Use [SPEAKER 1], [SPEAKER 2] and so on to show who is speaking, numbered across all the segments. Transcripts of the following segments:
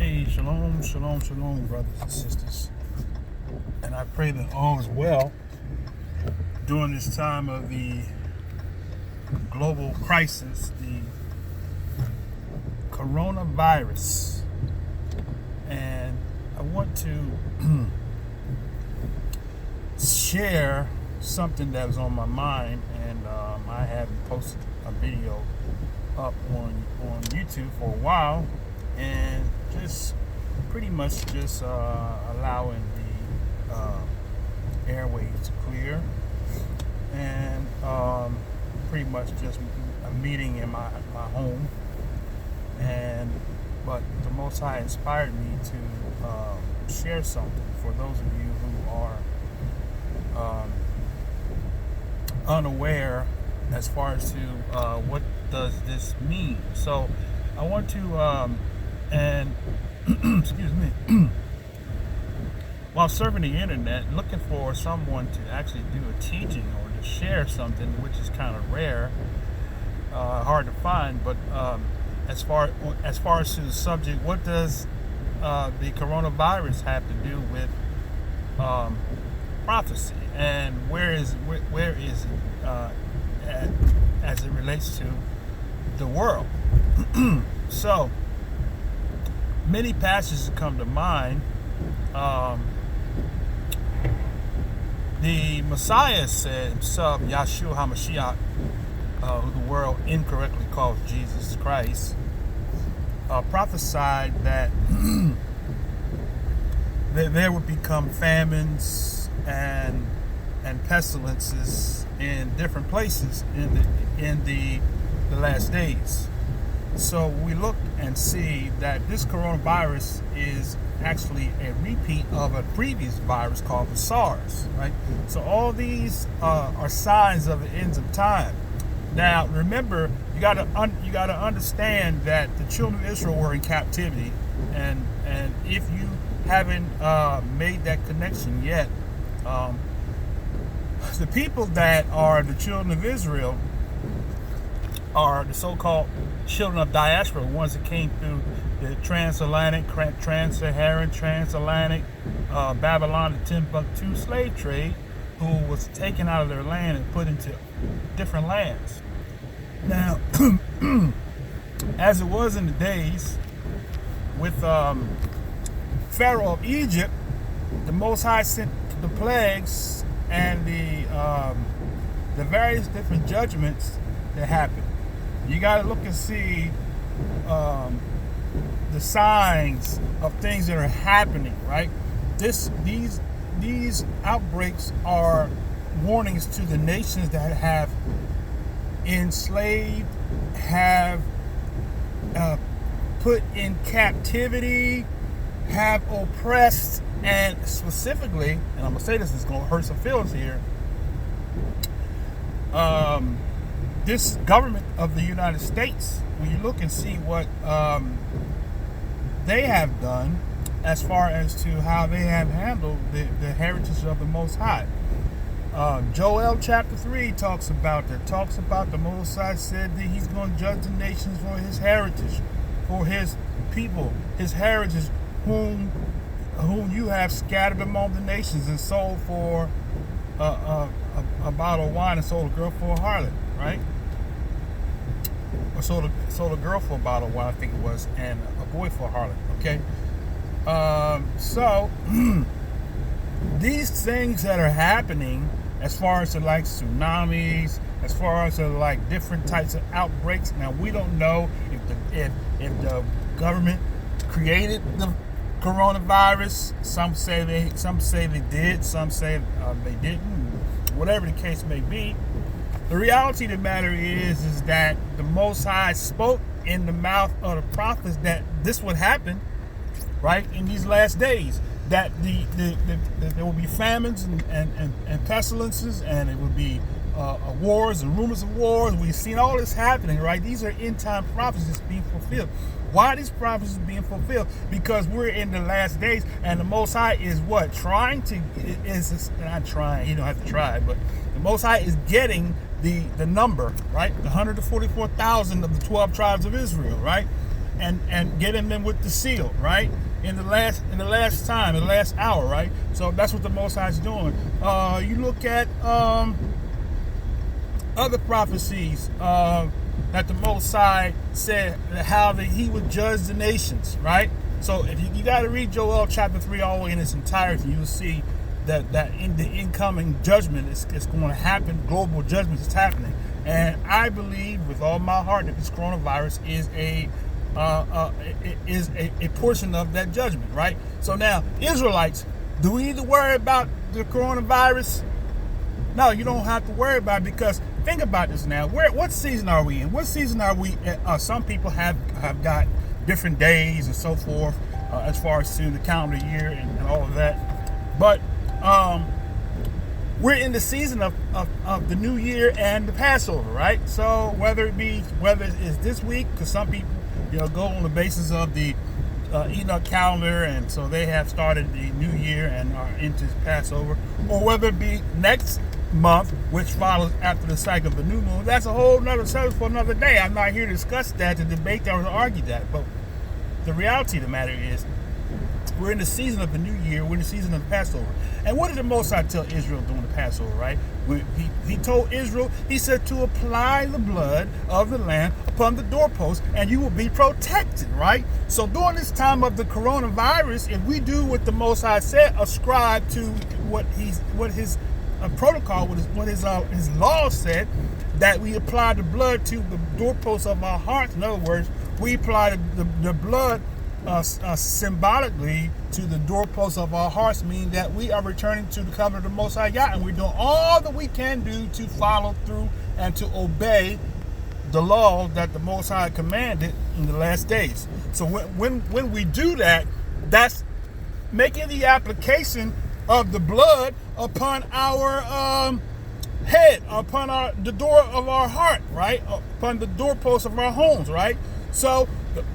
[SPEAKER 1] Hey, shalom, shalom, shalom, brothers and sisters. And I pray that all is well during this time of the global crisis, the coronavirus. And I want to share something that was on my mind, and I haven't posted a video up on YouTube for a while, and just pretty much just allowing the airwaves to clear, and pretty much just a meeting in my home. And but the Most High inspired me to share something for those of you who are unaware as far as to what does this mean. So I want to and excuse me, while surfing the internet looking for someone to actually do a teaching or to share something, which is kind of rare, hard to find, but as far as to the subject, what does the coronavirus have to do with prophecy, and where is it as it relates to the world? So many passages come to mind. The Messiah said himself, Yahshua HaMashiach, who the world incorrectly calls Jesus Christ, prophesied that there would become famines and pestilences in different places in the last days. So we look and see that this coronavirus is actually a repeat of a previous virus called the SARS, right? So all these are signs of the ends of time. Now, remember, you got to understand that the children of Israel were in captivity, and if you haven't made that connection yet, the people that are the children of Israel are the so-called children of diaspora, the ones that came through the transatlantic, trans-Saharan, transatlantic, Babylon to Timbuktu slave trade, who was taken out of their land and put into different lands. Now, as it was in the days with Pharaoh of Egypt, the Most High sent the plagues and the various different judgments that happened. You got to look and see the signs of things that are happening, right? These outbreaks are warnings to the nations that have enslaved, have put in captivity, have oppressed, and specifically, and I'm gonna say this is gonna hurt some feelings here, this government of the United States, when you look and see what they have done as far as to how they have handled the heritage of the Most High. Joel chapter 3 talks about the Most High said that he's going to judge the nations for his heritage, for his people, his heritage, whom you have scattered among the nations and sold for a bottle of wine, and sold a girl for a harlot, right? Or sold a girl for a bottle of wine, I think it was, and a boy for a harlot. Okay, so these things that are happening, as far as the like tsunamis, as far as the like different types of outbreaks. Now we don't know if the government created the coronavirus. Some say they did. Some say they didn't. Whatever the case may be, the reality of the matter is that the Most High spoke in the mouth of the prophets that this would happen, right, in these last days. That there will be famines and pestilences, and it will be wars and rumors of wars. We've seen all this happening, right? These are end time prophecies being fulfilled. Why are these prophecies being fulfilled? Because we're in the last days, and the Most High is what? Not trying, you don't have to try, but the Most High is getting the number, right? The 144,000 of the 12 tribes of Israel, right? and getting them with the seal, right? In the last hour, right? So that's what the Most High is doing. You look at other prophecies that the Most High said how He would judge the nations, right? So if you got to read Joel chapter 3 all the way in its entirety, you will see that in the incoming judgment is going to happen. Global judgment is happening, and I believe with all my heart that this coronavirus is a portion of that judgment, right? So now, Israelites, do we need to worry about the coronavirus? No, you don't have to worry about it, because think about this now. What season are we in? What season are we at? Some people have got different days and so forth as far as to the calendar year and all of that. But we're in the season of the New Year and the Passover, right? So whether it's this week, because some people go on the basis of the Enoch calendar, and so they have started the New Year and are into Passover, or whether it be next month, which follows after the cycle of the new moon. That's a whole nother subject for another day. I'm not here to discuss that, to debate that, or to argue that. But the reality of the matter is, we're in the season of the New Year. We're in the season of the Passover. And what did the Most High tell Israel during the Passover, right? He told Israel, he said to apply the blood of the lamb upon the doorpost, and you will be protected, right? So during this time of the coronavirus, if we do what the Most High said, ascribe to what his protocol, what his law said, that we apply the blood to the doorposts of our hearts. In other words, we apply the blood symbolically to the doorposts of our hearts, meaning that we are returning to the covenant of the Most High God, and we're doing all that we can do to follow through and to obey the law that the Most High commanded in the last days. So when we do that, that's making the application of the blood upon our head, upon the door of our heart, right? Upon the doorposts of our homes, right? So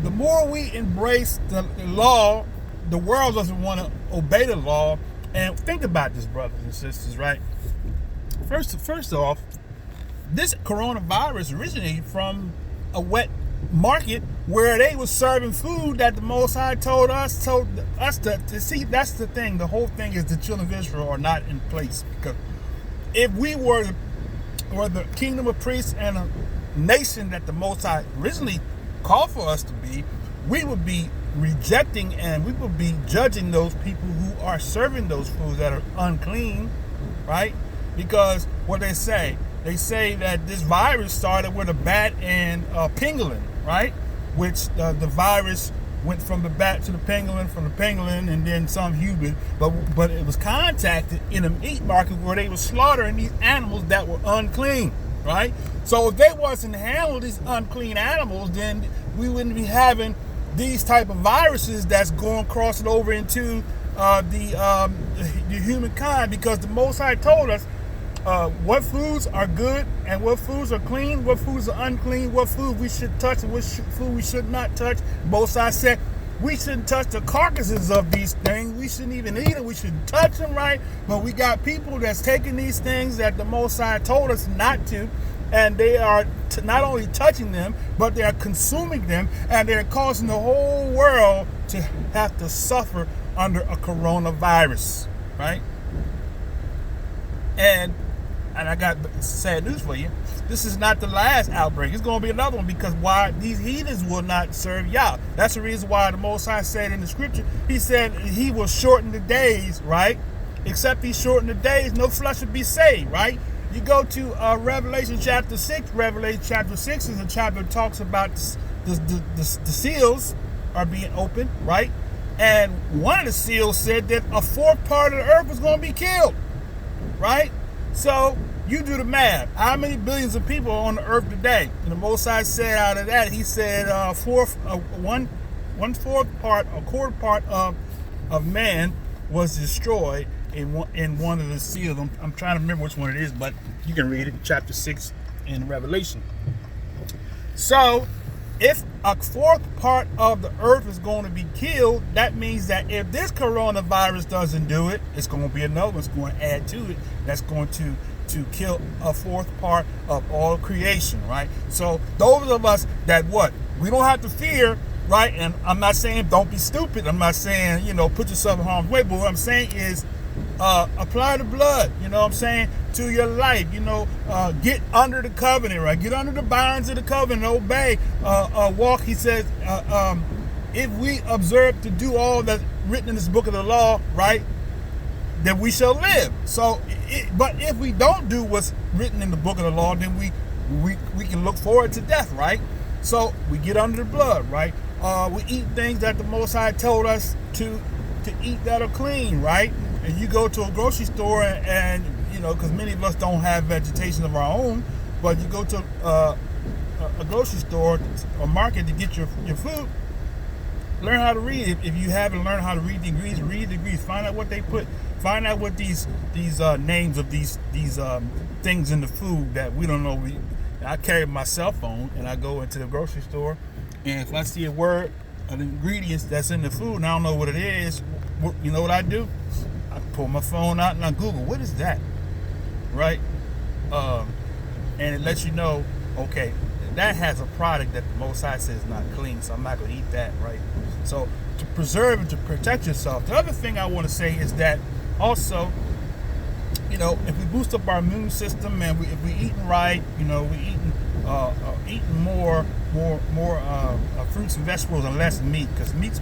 [SPEAKER 1] the more we embrace the law, the world doesn't want to obey the law. And think about this, brothers and sisters, right? First off, this coronavirus originated from a wet market where they were serving food that the Most High told us to see. That's the thing. The whole thing is the children of Israel are not in place, because if we were the kingdom of priests and a nation that the Most High originally called for us to be, we would be rejecting and we would be judging those people who are serving those foods that are unclean, right? Because what they say that this virus started with a bat and a pangolin, right? Which the virus went from the bat to the pangolin, from the pangolin, and then some human. But it was contacted in a meat market where they were slaughtering these animals that were unclean, right? So if they wasn't handling these unclean animals, then we wouldn't be having these type of viruses that's going crossing over into the humankind, because the Most High told us what foods are good and what foods are clean, what foods are unclean, what food we should touch and what food we should not touch. Most High said we shouldn't touch the carcasses of these things. We shouldn't even eat them. We shouldn't touch them, right? But we got people that's taking these things that the Most High told us not to, and they are not only touching them, but they are consuming them, and they're causing the whole world to have to suffer under a coronavirus, right? And I got sad news for you. This is not the last outbreak. It's going to be another one, because why? These heathens will not serve Yah. That's the reason why the Most High said in the scripture, he said he will shorten the days, right? Except he shortened the days, no flesh would be saved, right? You go to Revelation chapter 6. Revelation chapter 6 is a chapter that talks about the seals are being opened, right? And one of the seals said that a fourth part of the earth was going to be killed, right? So you do the math. How many billions of people are on the earth today? And the Most High said out of that, he said one fourth part, a quarter part of man was destroyed in one of the seals. I'm trying to remember which one it is, but you can read it, chapter 6 in Revelation. So if a fourth part of the earth is going to be killed, that means that if this coronavirus doesn't do it, it's going to be another one that's going to add to it, that's going to kill a fourth part of all creation, right? So those of us that we don't have to fear right? And I'm not saying don't be stupid. I'm not saying, put yourself in harm's way. But what I'm saying is apply the blood, what I'm saying, to your life. Get under the covenant, right? Get under the bonds of the covenant, obey, walk. He says, if we observe to do all that's written in this book of the law, right, then we shall live. So, but if we don't do what's written in the book of the law, then we can look forward to death, right? So we get under the blood, right? We eat things that the Most High told us to eat that are clean, right? And you go to a grocery store and because many of us don't have vegetation of our own, but you go to a grocery store or market to get your food. Learn how to read. If you haven't learned how to read the ingredients, read the ingredients. Find out what they put. Find out what these names of these things in the food that we don't know. I carry my cell phone and I go into the grocery store, and if I see a word of the ingredients that's in the food and I don't know what it is, you know what I do? I pull my phone out and I Google, what is that? Right? And it lets you know, okay, that has a product that the Most High says is not clean, so I'm not going to eat that, right? So to preserve and to protect yourself. The other thing I want to say is that also, if we boost up our immune system and if we eating right, we eating more fruits and vegetables and less meat, because meats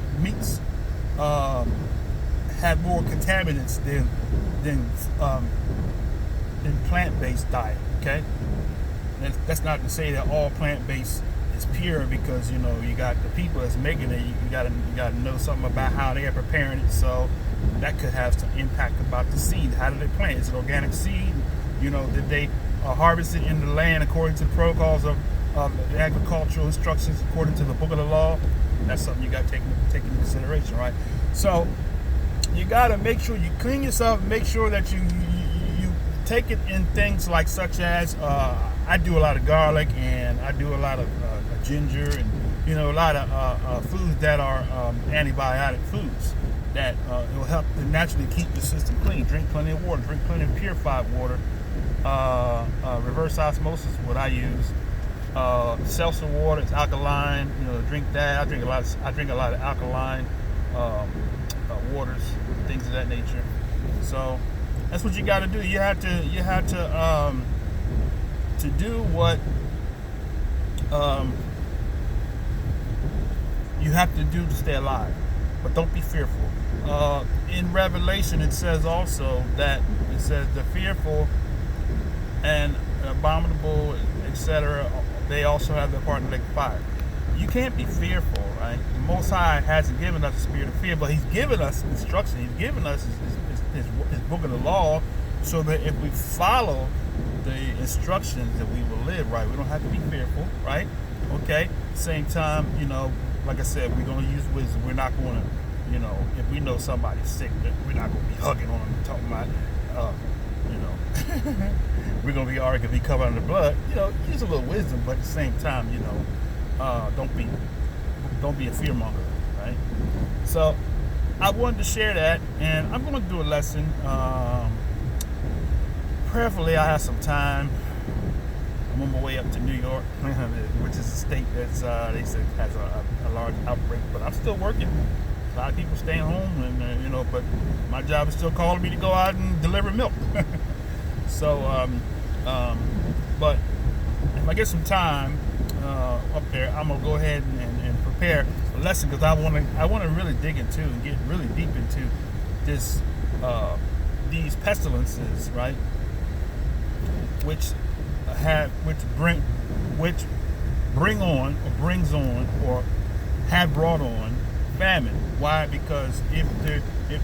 [SPEAKER 1] have more contaminants than plant-based diet. Okay. That's not to say that all plant-based is pure, because you got the people that's making it. You got to know something about how they are preparing it. So that could have some impact about the seed. How did they plant? Is it organic seed? Did they harvest it in the land according to the protocols of the agricultural instructions according to the book of the law? That's something you got to take into consideration, right? So you got to make sure you clean yourself. Make sure that you take it in things like such as I do a lot of garlic, and I do a lot of ginger, and a lot of foods that are antibiotic foods that will help to naturally keep the system clean. Drink plenty of water. Drink plenty of purified water. Reverse osmosis is what I use. Seltzer water is alkaline. Drink that. I drink a lot of alkaline waters, things of that nature. So that's what you got to do. You have to do what you have to do to stay alive, but don't be fearful. In Revelation, it says also that the fearful and abominable, etc., they also have their part in the lake of fire. You can't be fearful, right? The Most High hasn't given us a spirit of fear, but He's given us instruction. He's given us His book of the law, so that if we follow the instructions, that we will live right. We don't have to be fearful, right? Okay. At the same time, like I said, we're going to use wisdom. We're not going to, if we know somebody's sick, we're not going to be hugging on them and talking about, we're going to be already be covered under blood. Use a little wisdom, but at the same time, don't be a fearmonger, right? So I wanted to share that, and I'm going to do a lesson. Prayerfully, I have some time. I'm on my way up to New York, which is a state that's they said has a large outbreak, but I'm still working. A lot of people staying home, and but my job is still calling me to go out and deliver milk. So, but if I get some time up there, I'm gonna go ahead and prepare a lesson, because I want to really dig into and get really deep into this these pestilences, right? Which bring on or brings on or have brought on famine. Why? Because if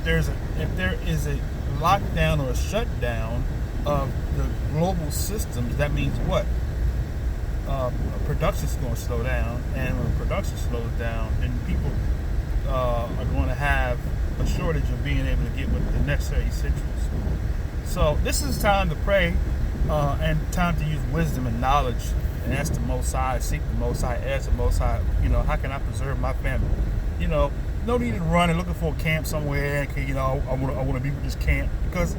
[SPEAKER 1] there is a lockdown or a shutdown of the global systems, that means what? Production is going to slow down, and when production slows down, then people are going to have a shortage of being able to get what the necessary essentials. So this is time to pray, and time to use wisdom and knowledge, and ask the Most High, seek the Most High, ask the Most High, how can I preserve my family? No need to run and looking for a camp somewhere. I want to be with this camp, because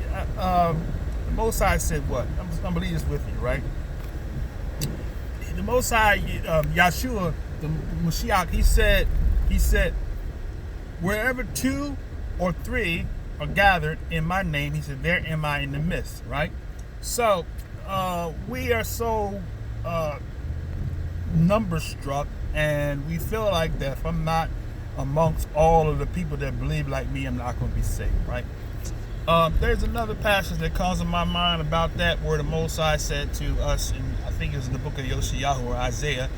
[SPEAKER 1] the Most High said what? I'm gonna leave this with you, right? The Most High, Yahshua the Mashiach, he said, wherever 2 or 3 are gathered in my name, he said, there am I in the midst, right? So we are so number struck, and we feel like that if I'm not amongst all of the people that believe like me, I'm not going to be saved, right? There's another passage that comes to my mind about that, where the Most High said to us, and I think it was in the book of Yoshayahu or Isaiah,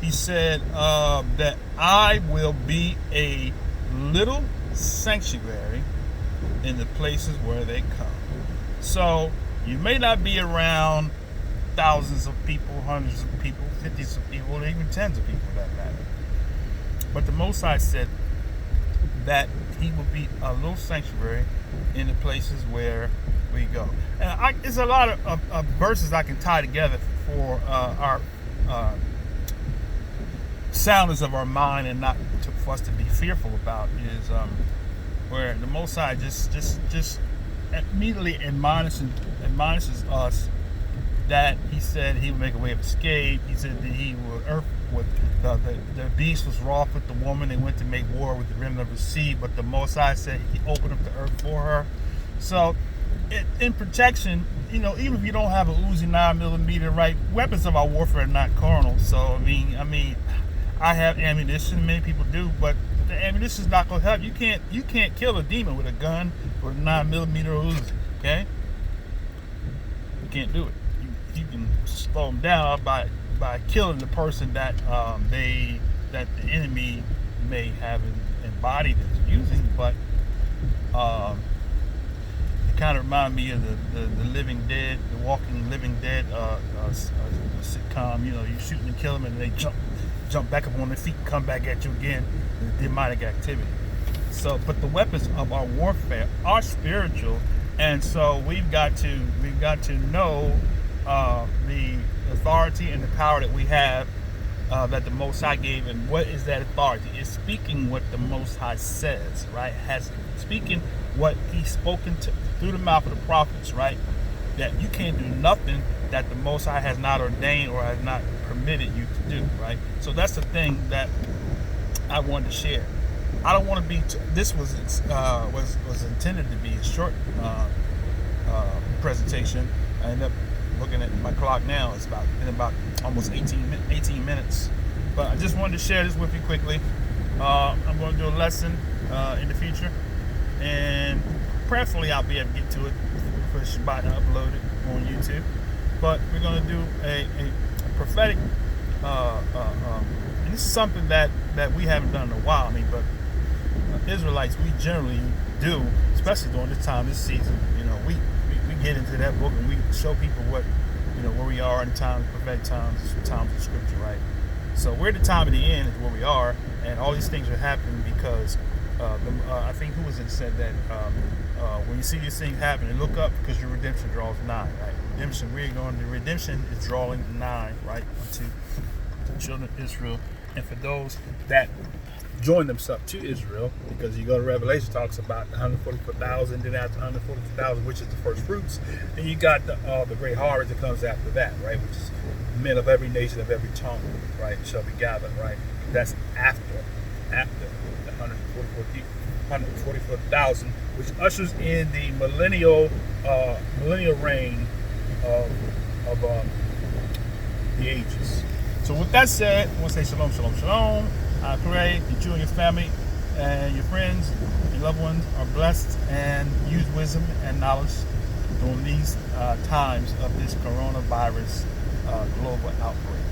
[SPEAKER 1] he said that I will be a little sanctuary in the places where they come. So you may not be around thousands of people, hundreds of people, 50s of people, or even tens of people for that matter. But the Most High said that he will be a little sanctuary in the places where we go. And there's a lot of verses I can tie together for our soundness of our mind, and not for us to be fearful about, is where the Most High just immediately admonishes us that he said he would make a way of escape. He said that he would the beast was wroth with the woman and went to make war with the remnant of the seed, but the Most High said he opened up the earth for her. So in protection, even if you don't have a Uzi 9mm, right, weapons of our warfare are not carnal. So I mean I have ammunition, many people do, but the ammunition is not going to help. You can't kill a demon with a gun or a 9mm Uzi, okay? You can't do it. You can slow them down by killing the person that the enemy may have embodied as using, but it kind of reminds me of the Living Dead, the Walking Living Dead sitcom. You shooting and kill them, and they jump back up on their feet and come back at you again. The demonic activity. So, but the weapons of our warfare are spiritual, and so we've got to know the authority and the power that we have, that the Most High gave. And what is that authority? It's speaking what the Most High says, right? Speaking what He's spoken to through the mouth of the prophets, right? That you can't do nothing that the Most High has not ordained or has not permitted you to do, right? So that's the thing that I wanted to share. I don't want to be. This was intended to be a short presentation. I ended up looking at my clock now. It's been about almost 18 minutes. But I just wanted to share this with you quickly. I'm going to do a lesson in the future, and prayerfully I'll be able to get to it for Shabbat and upload it on YouTube. But we're going to do a prophetic, and this is something that we haven't done in a while. But Israelites, we generally do, especially during this time, this season. We get into that book and we show people what, where we are in times, prophetic times of Scripture, right? So we're at the time of the end is where we are, and all these things are happening because I think who was it said that when you see these things happening, look up because your redemption draws nigh, right? Redemption is drawing nigh, right, unto the children of Israel, and for those that join themselves to Israel, because you go to Revelation, talks about the 144,000, then after 144,000, which is the first fruits, and you got the great harvest that comes after that, right, which is men of every nation, of every tongue, right, shall be gathered, right. That's after the 144,000, which ushers in the millennial reign of the ages. So with that said, I want to say shalom, shalom, shalom. I pray that you and your family and your friends, your loved ones are blessed and use wisdom and knowledge during these times of this coronavirus global outbreak.